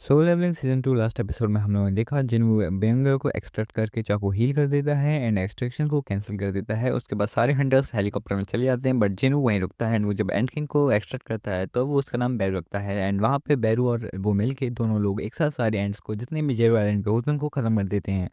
Solo Leveling season 2 last episode में हम लोगों ने देखा जिन्हों बेंगर को एक्सट्रैक्ट करके चाकू हील कर देता है एंड एक्सट्रैक्शन को कैंसिल कर देता है। उसके बाद सारे हंटर्स हेलीकॉप्टर में चले जाते हैं, बट जिन्हों वहीं रुकता है एंड वो जब एंड किंग को एक्सट्रैक्ट करता है तो वो उसका नाम बैरू रखता है एंड वहाँ पे बैरू और वो मिल के दोनों लोग एक साथ सारे एंड्स को जितने भी जेरो आइलैंड पे होते हैं उनको खत्म कर देते हैं।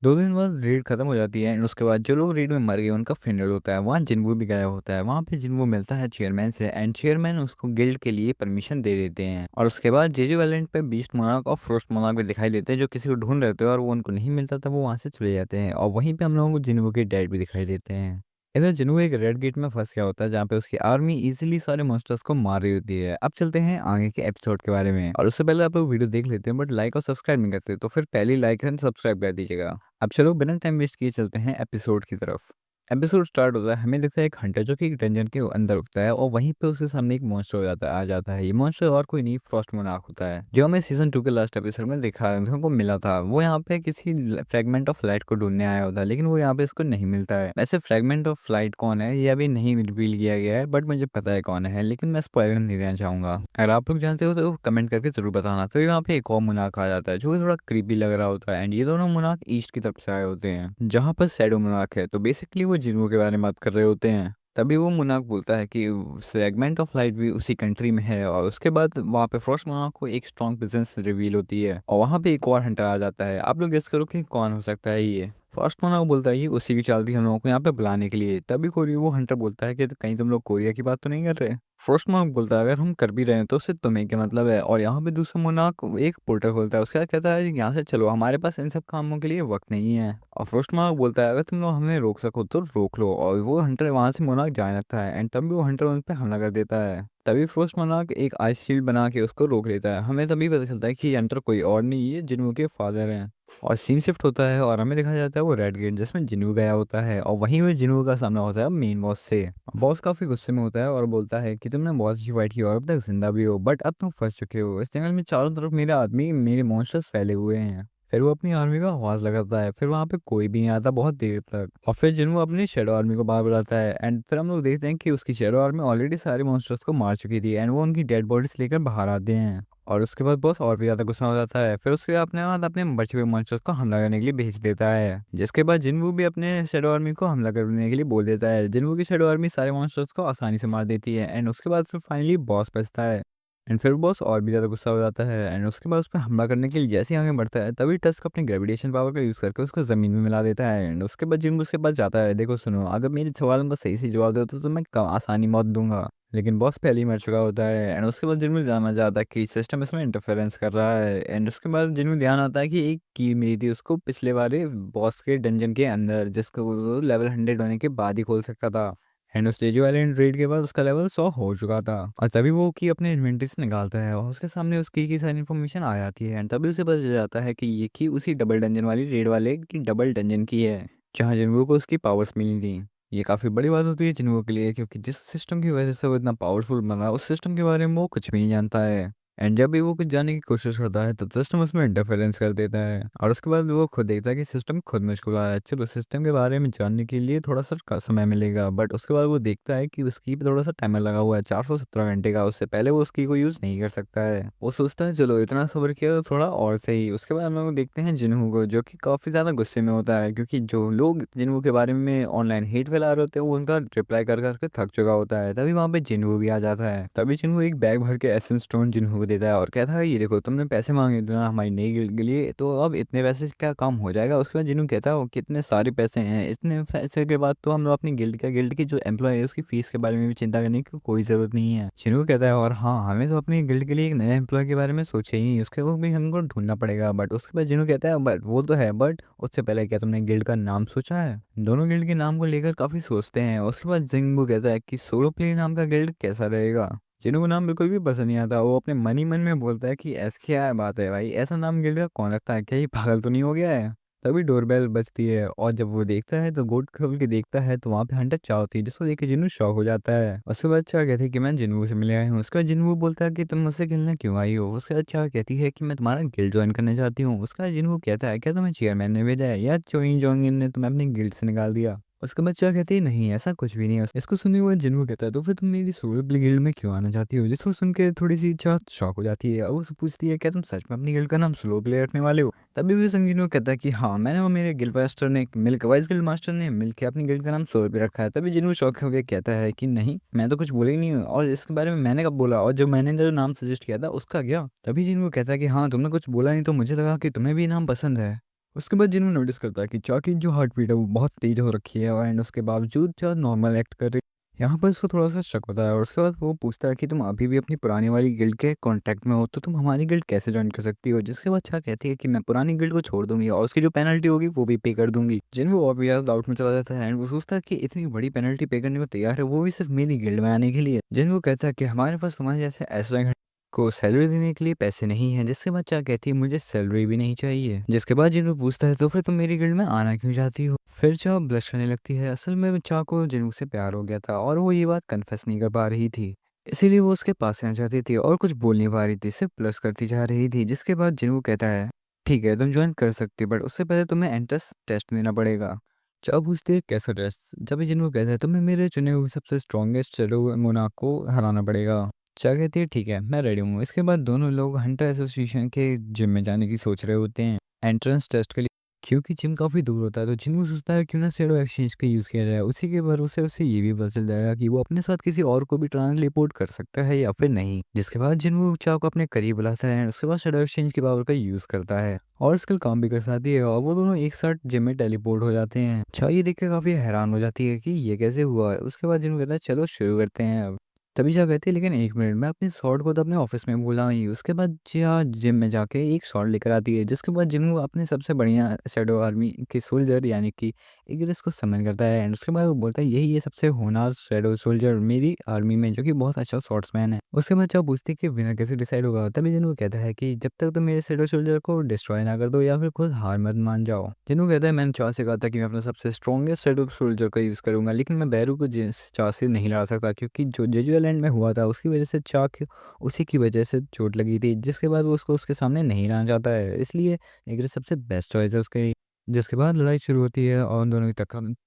2 दिन बाद रेड खत्म हो जाती है एंड उसके बाद जो लोग रेड में मर गए उनका फ्यूनरल होता है। वहाँ जिन्वू भी गया होता है। वहाँ पे जिन्वू मिलता है चेयरमैन से एंड चेयरमैन उसको गिल्ड के लिए परमिशन दे देते हैं। और उसके बाद जेजू आइलैंड पे बीस्ट मोनार्क और फ्रोस्ट मोनार्क भी दिखाई देते हैं जो किसी को ढूंढ रहे थे और वो उनको नहीं मिलता था, वो वहाँ से चले जाते हैं। और वहीं पे हम लोगों को जिन्वू के डैड भी दिखाई देते हैं। इधर जिन्वू एक रेड गेट में फंस गया होता है जहाँ पे उसकी आर्मी इजीली सारे मॉन्स्टर्स को मार रही होती है। अब चलते हैं आगे के एपिसोड के बारे में, और उससे पहले आप लोग वीडियो देख लेते हैं बट लाइक और सब्सक्राइब नहीं करते तो फिर पहले लाइक एंड सब्सक्राइब कर दीजिएगा। अब चलो बिना टाइम वेस्ट किए चलते हैं एपिसोड की तरफ। एपिसोड स्टार्ट होता है, हमें दिखता है एक हंटर जो कि एक डंजन के अंदर उठता है और वहीं पे उसके सामने एक मॉन्स्टर आ जाता है। ये मॉन्स्टर और कोई नहीं, फ्रॉस्ट मोनार्क होता है जो हमें सीजन 2 के लास्ट एपिसोड में देखने को मिला था। वो यहाँ पे किसी फ्रेगमेंट ऑफ लाइट को ढूंढने आया होता है, लेकिन वो यहाँ पे इसको नहीं मिलता है। वैसे फ्रेगमेंट ऑफ लाइट कौन है ये अभी नहीं रिवील किया गया है, बट मुझे पता है कौन है, लेकिन मैं स्पॉइलर नहीं देना चाहूंगा। अगर आप लोग जानते हो तो कमेंट करके जरूर बताना। तो यहाँ पे एक और मोनार्क आ जाता है जो कि थोड़ा क्रीपी लग रहा होता है एंड ये दोनों मोनार्क ईस्ट की तरफ से आए होते हैं जहाँ पर शैडो मोनार्क है। तो बेसिकली वो जिन्हों के बारे में बात कर रहे होते हैं। तभी वो मोनार्क बोलता है कि सेगमेंट ऑफ लाइट भी उसी कंट्री में है। और उसके बाद वहाँ पे फ्रॉस्ट मोनार्क को एक स्ट्रॉन्ग प्रेजेंस रिवील होती है और वहाँ पे एक और हंटर आ जाता है। आप लोग गेस करो कि कौन हो सकता है ये। फर्स्ट मोनार्क बोलता है ये उसी की चाल थी हम लोगों को यहाँ पे बुलाने के लिए। तभी कोरिया वो हंटर बोलता है कि कहीं तुम लोग कोरिया की बात तो नहीं कर रहे। फर्स्ट मोनार्क बोलता है अगर हम कर भी रहे हैं तो उससे तुम्हें क्या मतलब है। और यहाँ पे दूसरा मोनार्क एक पोर्टल खोलता है, उसके बाद कहता है यहाँ से चलो, हमारे पास इन सब कामों के लिए वक्त नहीं है। और फर्स्ट मोनार्क बोलता है अगर तुम लोग हमें रोक सको तो रोक लो। और वो हंटर वहां से मोनार्क जाने लगता है एंड तभी वो हंटर उन पर हमला कर देता है। तभी फर्स्ट मोनार्क एक आइस शील्ड बना के उसको रोक लेता है। हमें तभी पता चलता है कि ये हंटर कोई और नहीं है, जिन्हों के फादर हैं। और सीन शिफ्ट होता है और हमें दिखाया जाता है वो रेड गेट जिसमें जिन्नू गया होता है और वहीं में जिन्नू का सामना होता है मेन बॉस से। बॉस काफी गुस्से में होता है और बोलता है कि तुमने बहुत अच्छी फाइट की और अब तक जिंदा भी हो, बट अब तुम फंस चुके हो। इस जंगल में चारों तरफ मेरे आदमी मेरे मॉन्स्टर्स फैले हुए हैं। फिर वो अपनी आर्मी का आवाज लगाता है, फिर वहां पे कोई भी नहीं आता बहुत देर तक। और फिर जिन्नू अपनी शेडो आर्मी को बाहर बुलाता है एंड फिर हम लोग देखते हैं कि उसकी शेडो आर्मी ऑलरेडी सारे मॉन्स्टर्स को मार चुकी थी एंड वो उनकी डेड बॉडीज लेकर बाहर आते हैं। और उसके बाद बॉस और भी ज़्यादा गुस्सा हो जाता है। फिर उसके अपने बाद अपने बचे हुए मॉन्स्टर्स को हमला करने के लिए भेज देता है, जिसके बाद जिन्वू भी अपने शेडो आर्मी को हमला करने के लिए बोल देता है। जिन्वू की शेडो आर्मी सारे मॉन्स्टर्स को आसानी से मार देती है एंड उसके बाद फिर फाइनली बॉस बचता है। एंड फिर बॉस और भी ज़्यादा गुस्सा हो जाता है एंड उसके बाद उस पर हमला करने के लिए जैसे ही आगे बढ़ता है तभी टस्क अपने ग्रेविटेशन पावर का यूज़ करके उसको ज़मीन में मिला देता है। एंड उसके बाद जिन्वू उसके पास जाता है, देखो सुनो, अगर मेरे सवालों का सही से जवाब दो तो मैं आसानी मौत दूंगा। लेकिन बॉस पहले ही मर चुका होता है एंड उसके बाद जिन्होंने जाना चाहता है कि सिस्टम इसमें इंटरफेरेंस कर रहा है। एंड उसके बाद जिन्होंने ध्यान आता है कि एक की मिली थी उसको पिछले वाले बॉस के डंजन के अंदर, जिसको वो लेवल 100 होने के बाद ही खोल सकता था। एंड उस तेजो आइलैंड रेड के बाद उसका लेवल 100 हो चुका था। और तभी वो की अपने इन्वेंटरी से निकालता है और उसके सामने उस की सारी इन्फॉर्मेशन आ जाती है एंड तभी उसे पता चल जाता है कि ये की उसी डबल डंजन वाली रेड वाले की डबल डंजन की है जहाँ जिन्हों को उसकी पावर्स मिली थी। ये काफ़ी बड़ी बात होती है जिन्हों के लिए, क्योंकि जिस सिस्टम की वजह से वो इतना पावरफुल बना उस सिस्टम के बारे में वो कुछ भी नहीं जानता है। एंड जब भी वो कुछ जानने की कोशिश करता है तो सिस्टम उसमें इंटरफेरेंस कर देता है और उसके बाद वो खुद देखता है कि सिस्टम खुद मुझको रहा है। चलो सिस्टम के बारे में जानने के लिए थोड़ा सा समय मिलेगा, बट उसके बाद वो देखता है कि उसकी पे थोड़ा सा टाइमर लगा हुआ है 417 घंटे का। उससे पहले वो उसकी को यूज़ नहीं कर सकता है। वो सोचता है चलो इतना सब्र किया तो थोड़ा और सही। उसके बाद हम लोग देखते हैं जिन्हू को जो कि काफ़ी ज़्यादा गुस्से में होता है, क्योंकि जो लोग जिन्हू के बारे में ऑनलाइन हेट फैला रहे होते हैं वो उनका रिप्लाई कर करके थक चुका होता है। तभी वहाँ पे जिन्हू भी आ जाता है। तभी जिन्हू एक बैग भर के एसेंस स्टोन जिन्हू को देता है और कहता है ये देखो तुमने पैसे मांगे थे ना हमारी नई गिल्ड के लिए, तो अब इतने पैसे से क्या काम हो जाएगा। उसके बाद जिन्हू कहता है कितने सारे पैसे हैं, इतने पैसे के बाद तो हम लोग अपनी गिल्ड की जो एम्प्लॉय है उसकी फीस के बारे में भी चिंता करने की कोई ज़रूरत नहीं है। जिन्हू कहता है और हाँ हमें तो अपनी गिल्ड के लिए एक नए एम्प्लॉय के बारे में सोचा ही नहीं, उसके वो भी हमको ढूंढना पड़ेगा। बट उसके बाद जिन्हू कहता है बट वो तो है, बट उससे पहले क्या तुमने गिल्ड का नाम सोचा है। दोनों गिल्ड के नाम को लेकर काफ़ी सोचते हैं। उसके बाद जिंगबू कहता है कि सोलो प्ले नाम का गिल्ड कैसा रहेगा। जिन्हों को नाम बिल्कुल भी पसंद नहीं आता। वो अपने मन ही मन में बोलता है कि ऐसी क्या बात है भाई, ऐसा नाम गिल्ड का कौन रखता है, क्या ये पागल तो नहीं हो गया है। तभी डोरबेल बजती है और जब वो देखता है तो गोट खोल के देखता है तो वहाँ पे हंटर चाह होती है, जिसको देख के जिन्नू शॉक हो जाता है। उसके बाद चाह कहती है कि मैं जिन्नू से मिले आई हूँ। उसके बाद जिन्नू बोलता है कि तुम मुझसे खेलने क्यों आई हो। उसके बाद चाह कहती है कि मैं तुम्हारा गिल्ड ज्वाइन करना चाहती हूँ। उसके बाद जिन्नू कहता है क्या तुम्हें चेयरमैन ने भेजा है या चोई जोंगिन ने तुम्हें अपनी गिल्ड से निकाल दिया। उसके बाद चाह कहती है नहीं ऐसा कुछ भी नहीं है। इसको सुनने के बाद जिन्हों कहता है तो फिर तुम मेरी सोलो प्ले गिल्ड में क्यों आना चाहती हो, जिसको सुन के थोड़ी सी चाह शॉक हो जाती है और वो उससे पूछती है क्या तुम सच में अपनी गिल्ड का नाम स्लो प्ले रखने वाले हो। तभी भी संगीनो कहता है कि हाँ मैंने और मेरे गिल्ड मास्टर ने मिलकर वाइस गिल्ड मास्टर ने मिलकर अपनी गिल्ड का नाम स्लो पे रखा है। तभी जिन्हों शौक हो गया कहता है कि नहीं मैं तो कुछ बोला ही नहीं हूँ और इसके बारे में मैंने कब बोला, और जो मैंने जो नाम सजेस्ट किया था उसका क्या। तभी जिन्हों कहता है कि हाँ तुमने कुछ बोला नहीं तो मुझे लगा कि तुम्हें भी नाम पसंद है। उसके बाद जिन्होंने नोटिस करता है कि चा की जो हार्ट बीट है वो बहुत तेज हो रखी है एंड उसके बावजूद चा नॉर्मल एक्ट कर रही है। यहाँ पर उसको थोड़ा सा शक होता है और उसके बाद वो पूछता है कि तुम अभी भी अपनी पुरानी वाली गिल्ड के कांटेक्ट में हो तो तुम हमारी गिल्ड कैसे ज्वाइन कर सकती हो। जिसके बाद चा कहती है कि मैं पुरानी गिल्ड को छोड़ दूंगी और उसकी जो पेनल्टी होगी वो भी पे कर दूंगी। जिन वो और भी ज्यादा डाउट में चला जाता है एंड वो सोचता है कि इतनी बड़ी पेनल्टी पे करने को तैयार है वो भी सिर्फ मेरी गिल्ड में आने के लिए। जिन वो कहता है कि हमारे पास तुम्हारे जैसे ऐसा को सैलरी देने के लिए पैसे नहीं है। जिसके बाद चाह कहती है मुझे सैलरी भी नहीं चाहिए। जिसके बाद जिन्हों पूछता है तो फिर तुम मेरी गिल्ड में आना क्यों चाहती हो। फिर चाह ब्लश करने लगती है। असल में चाह को जिन्हों से प्यार हो गया था और वो ये बात कन्फेस नहीं कर पा रही थी, इसीलिए वो उसके पास आना चाहती थी और कुछ बोल नहीं पा रही थी, सिर्फ प्लस करती जा रही थी। जिसके बाद जिन्हों कहता है ठीक है तुम ज्वाइन कर सकती बट उससे पहले तुम्हें एंट्रेंस टेस्ट देना पड़ेगा। चाह पूछती है कैसा टेस्ट। जब जिन्हों कहता है तुम्हें मेरे चुने हुए सबसे स्ट्रॉन्गेस्ट शैडो मोनार्क को हराना पड़ेगा। चाह कहती है ठीक है मैं रेडी हूँ। इसके बाद दोनों लोग हंटर एसोसिएशन के जिम में जाने की सोच रहे होते हैं एंट्रेंस टेस्ट के लिए, क्योंकि जिम काफ़ी दूर होता है। तो जिन वो सोचता है क्यों ना शैडो एक्सचेंज का यूज़ किया जाए, उसी के भरोसे उसे ये भी पता चल जाएगा कि वो अपने साथ किसी और को भी ट्रांसपोर्ट कर सकता है या फिर नहीं। जिसके बाद जिन वो चाह को अपने करीब बुलाता है उसके बाद शैडो एक्सचेंज की पावर का यूज़ करता है और स्किल काम भी कर सकती है और वो दोनों एक साथ जिम में टेलीपोर्ट हो जाते हैं। चाह ये देख के काफ़ी हैरान हो जाती है कि ये कैसे हुआ है। उसके बाद जिन कहता है चलो शुरू करते हैं अब। तभी जा कहती है लेकिन एक मिनट मैं अपने शॉर्ट को तो अपने ऑफिस में भूला ही। उसके बाद जिया जिम में जाके एक शॉर्ट लेकर आती है। जिसके बाद जिन्हों अपने सबसे बढ़िया शैडो आर्मी के सोल्जर यानी कि इग्रिस को समन करता है एंड उसके बाद वो बोलता है यही ये सबसे होनहार शैडो सोल्जर मेरी आर्मी में जो कि बहुत अच्छा शॉर्ट्समैन है। उसके बाद चाह पूछती है कि विनर कैसे डिसाइड होगा। तभी जिन्हों कहता है कि जब तक तुम मेरे शैडो सोल्जर को डिस्ट्रॉय ना कर दो या फिर खुद हार मत मान जाओ। जिन्हों कहता है मैंने चाह से कहा था कि मैं अपना सबसे स्ट्रॉन्गेस्ट शैडो सोल्जर का यूज़ करूंगा लेकिन मैं बैरू को चाह से नहीं लड़ा सकता क्योंकि जो जेजुएलैंड में हुआ था उसकी वजह से चाक उसी की वजह से चोट लगी थी। जिसके बाद वो उसको उसके सामने नहीं लाना चाहता है, इसलिए एग्रिस सबसे बेस्ट चॉइस है उसके लिए। जिसके बाद लड़ाई शुरू होती है और उन दोनों की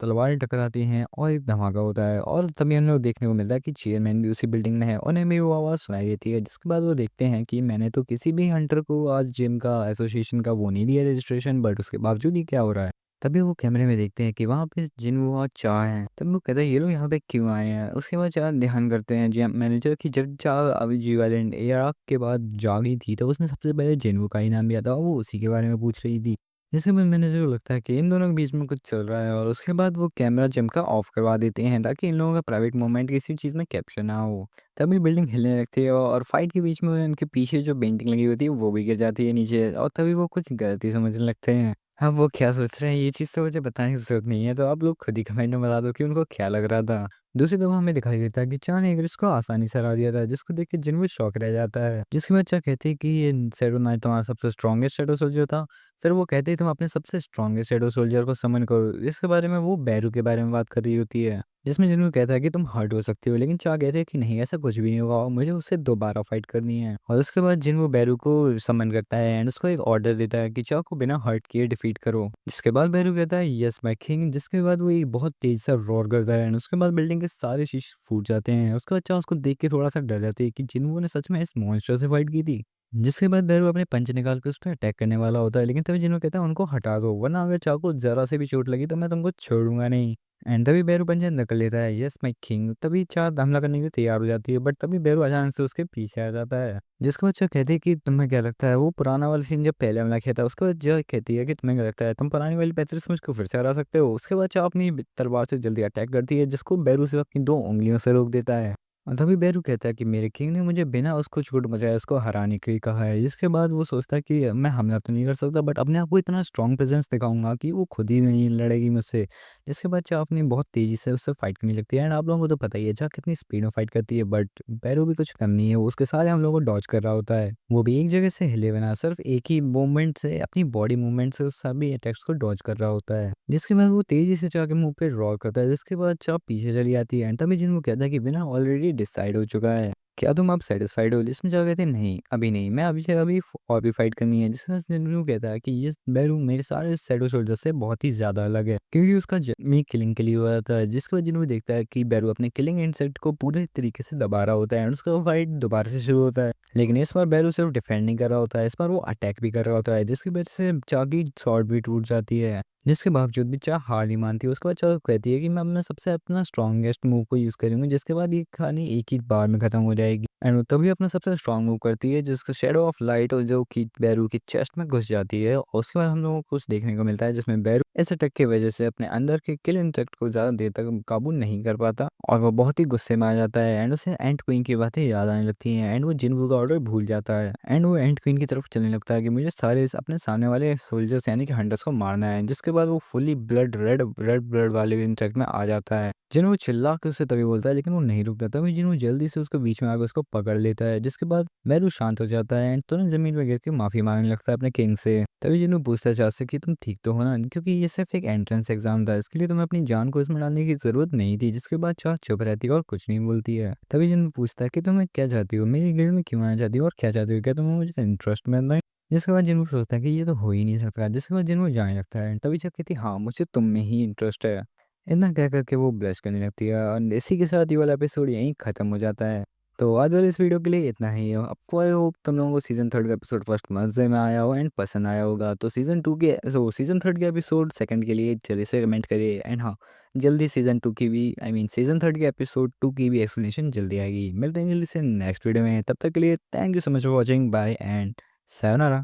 तलवारें टकराती हैं और एक धमाका होता है और तभी हम लोग देखने को मिलता है कि चेयरमैन भी उसी बिल्डिंग में है। उन्हें भी वो आवाज़ सुनाई देती है। जिसके बाद वो देखते हैं कि मैंने तो किसी भी हंटर को आज जिम का एसोसिएशन का वो नहीं दिया रजिस्ट्रेशन, बट उसके बावजूद ही क्या हो रहा है। तभी वो कैमरे में देखते हैं कि वहाँ पे जिन और चाह हैं। तब वो कहता है ये लोग यहाँ पे क्यों आए हैं। उसके बाद चाह ध्यान करते हैं जी मैनेजर की जब चाह अभी जी वाइलेंट एराक के बाद जागी थी तो उसने सबसे पहले जिन्वू का ही नाम लिया था और वो उसी के बारे में पूछ रही थी। जिसके बाद मैनेजर को लगता है कि इन दोनों के बीच में कुछ चल रहा है और उसके बाद वो कैमरा जिम का ऑफ करवा देते हैं ताकि इन लोगों का प्राइवेट मोमेंट किसी चीज़ में कैप्चर ना हो। तभी बिल्डिंग हिलने लगती है और फाइट के बीच में उनके पीछे जो पेंटिंग लगी होती है वो भी गिर जाती है नीचे और तभी वो कुछ गलती समझने लगते हैं। हाँ, वो क्या सोच रहे हैं ये चीज़ तो मुझे बताने की ज़रूरत नहीं है, तो आप लोग खुद ही कमेंट में बता दो कि उनको क्या लग रहा था। दूसरी दफ़ा हमें दिखाई देता है कि चाह ने एग्रिस को आसानी से हरा दिया था, जिसको देख के जिन्हों शॉक रह जाता है। जिसके बाद चाह कहती है कि ये शैडो नाइट तुम्हारा सबसे स्ट्रॉन्गेस्ट शैडो सोल्जर था। फिर वो कहते हैं तुम अपने सबसे स्ट्रॉन्गेस्ट शैडो सोल्जर को समन करो। इसके बारे में वो बैरू के बारे में बात कर रही होती है, जिसमें जिन्हों कहता है कि तुम हर्ट हो सकती हो लेकिन चाह कहते हैं कि नहीं ऐसा कुछ भी नहीं होगा और मुझे उससे दोबारा फाइट करनी है। और उसके बाद जिन वो बैरू को समन करता है एंड उसको एक ऑर्डर देता है कि चाह को बिना हर्ट किए डिफीट करो। जिसके बाद बैरू कहता है यस माय किंग। जिसके बाद वो एक बहुत तेज सा रोर करता है एंड उसके बाद बिल्डिंग के सारे शीशे फूट जाते हैं। उसके बाद चाह उसको देख के थोड़ा सा डर जाती है कि जिन्हों ने सच में इस मॉन्स्टर से फाइट की थी। जिसके बाद बैरू अपने पंच निकाल के उस पर अटैक करने वाला होता है लेकिन तभी जिन्हों कहता है उनको हटा दो वरना अगर चाह को जरा से भी चोट लगी तो मैं तुमको छोड़ूंगा नहीं। एंड तभी बैरू पंजा अंदर कर लेता है यस माय किंग। तभी चाह हमला करने के लिए तैयार हो जाती है बट तभी बैरू अचानक से उसके पीछे आ जाता है। जिसके बाद चाह कहती है कि तुम्हें क्या लगता है वो पुराना वाला सीन जब पहले हमला किया था। उसके बाद चाह कहती है कि तुम्हें क्या लगता है तुम पुरानी वाली पैतृक समझ को फिर से हरा सकते हो। उसके बाद चाह अपनी तलवार से जल्दी अटैक करती है जिसको बैरू से अपनी दो उंगलियों से रोक देता है। और तभी बैरू कहता है कि मेरे किंग ने मुझे बिना उसको चोट बजाए उसको हराने के लिए कहा है। जिसके बाद वो सोचता है कि मैं हमला तो नहीं कर सकता बट अपने आप को इतना स्ट्रॉन्ग प्रेजेंस दिखाऊंगा कि वो खुद ही नहीं लड़ेगी मुझसे। जिसके बाद चाह अपनी बहुत तेजी से उससे फाइट करने लगती है एंड आप लोगों को तो पता ही है चाह कितनी स्पीड में फाइट करती है बट बैरू भी कुछ कम नहीं है, वो उसके सारे हम लोगों को डॉज कर रहा होता है। वो भी एक जगह से हिले बिना सिर्फ एक ही मूवमेंट से अपनी बॉडी मूवमेंट से उस सभी अटैक्स को डॉज कर रहा होता है। जिसके बाद वो तेजी से चाह के मुंह पे रॉर करता है जिसके बाद चाह पीछे चली आती है एंड तभी जिन वो कहता है कि बिना ऑलरेडी डिसाइड हो चुका है क्या तुम अब सैटिस्फाइड हो? जिसमें जो कहते हैं नहीं, अभी नहीं, मैं अभी से अभी और भी फाइट करनी है। जिसमें जिन्हों कहता है कि ये बैरू मेरे सारे शैडो सोल्जर से बहुत ही ज़्यादा अलग है, क्योंकि उसका जन्म ही किलिंग के लिए हुआ था। जिसके बाद जिन्हों देखता है कि बैरू अपने किलिंग इंसेक्ट को पूरे तरीके से दबा रहा होता है एंड उसका फाइट दोबारा से शुरू होता है। लेकिन इस बार बैरू सिर्फ डिफेंड नहीं कर रहा होता है, इस बार वो अटैक भी कर रहा होता है, जिसकी वजह से चा की शॉर्ट भी टूट जाती है। जिसके बावजूद भी चाह हार नहीं मानती। उसके बाद चाह कहती है कि मैं अपना सबसे अपना स्ट्रॉन्गेस्ट मूव को यूज़ करूँगी, जिसके बाद ये कहानी एक ही बार में ख़त्म हो जाएगी। एंड वो तभी अपना सबसे स्ट्रॉन्ग मूव करती है, जिसका शेडो ऑफ लाइट और जो कि बैरू की चेस्ट में घुस जाती है। और उसके बाद हम लोगों को कुछ देखने को मिलता है जिसमें बैरू इस अटैक की वजह से अपने अंदर के किल इंसेक्ट को ज़्यादा देर तक काबू नहीं कर पाता और वो बहुत ही गुस्से में आ जाता है। एंड उसे एंट क्वीन की बातें याद आने लगती हैं एंड वो जिन्हों का ऑर्डर भूल जाता है एंड वो एंट क्वीन की तरफ चलने लगता है कि मुझे सारे अपने सामने वाले सोल्जर्स यानी कि हंटर्स को मारना है। जिसके बाद वो fully blood red red blood वाले इंसेक्ट में आ जाता है। जिन्हों चिल्ला के उसे तभी बोलता है, लेकिन वो नहीं रुकता। तभी जिन्हों जल्दी से उसके बीच में आकर उसको पकड़ लेता है। जिसके बाद मैरू शांत हो जाता है एंड तुरंत जमीन में गिर के माफी मांगने लगता है अपने किंग से। तभी जिन्हों पूछता है चाह से कि तुम ठीक तो हो ना, क्योंकि ये सिर्फ एक एंट्रेंस एग्जाम था, इसके लिए तुम्हें अपनी जान को इसमें डालने की जरूरत नहीं थी। जिसके बाद चाह चुप रहती है और कुछ नहीं बोलती है। तभी जिन्हों पूछता है कि तुम्हें क्या चाहती हो, मेरी गिल्ड में क्यों आना चाहती हो और क्या चाहती हो, क्या तुम्हें मुझे इंटरेस्ट में है? जिसके बाद जिन्हों सोचता है कि ये तो हो ही नहीं सकता। जिसके बाद जिन्हों जाने लगता है तभी जब कहती है हाँ मुझे तुम में ही इंटरेस्ट है। इतना कह करके वो ब्लश करने लगती है और इसी के साथ ये वाला एपिसोड यहीं ख़त्म हो जाता है। तो आज वाले इस वीडियो के लिए इतना ही है। आपको आई होप तुम लोगों को सीज़न 3 का एपिसोड फर्स्ट मज़े में आया हो एंड पसंद आया होगा। तो सीज़न 3 के एपिसोड सेकंड के लिए जल्दी से कमेंट करिए एंड हाँ, जल्दी सीज़न 2 की भी सीज़न 3 के एपिसोड 2 की भी एक्सप्लेनेशन जल्दी आएगी। मिलते हैं जल्दी से नेक्स्ट वीडियो में, तब तक के लिए thank you so much for watching, bye and sayonara।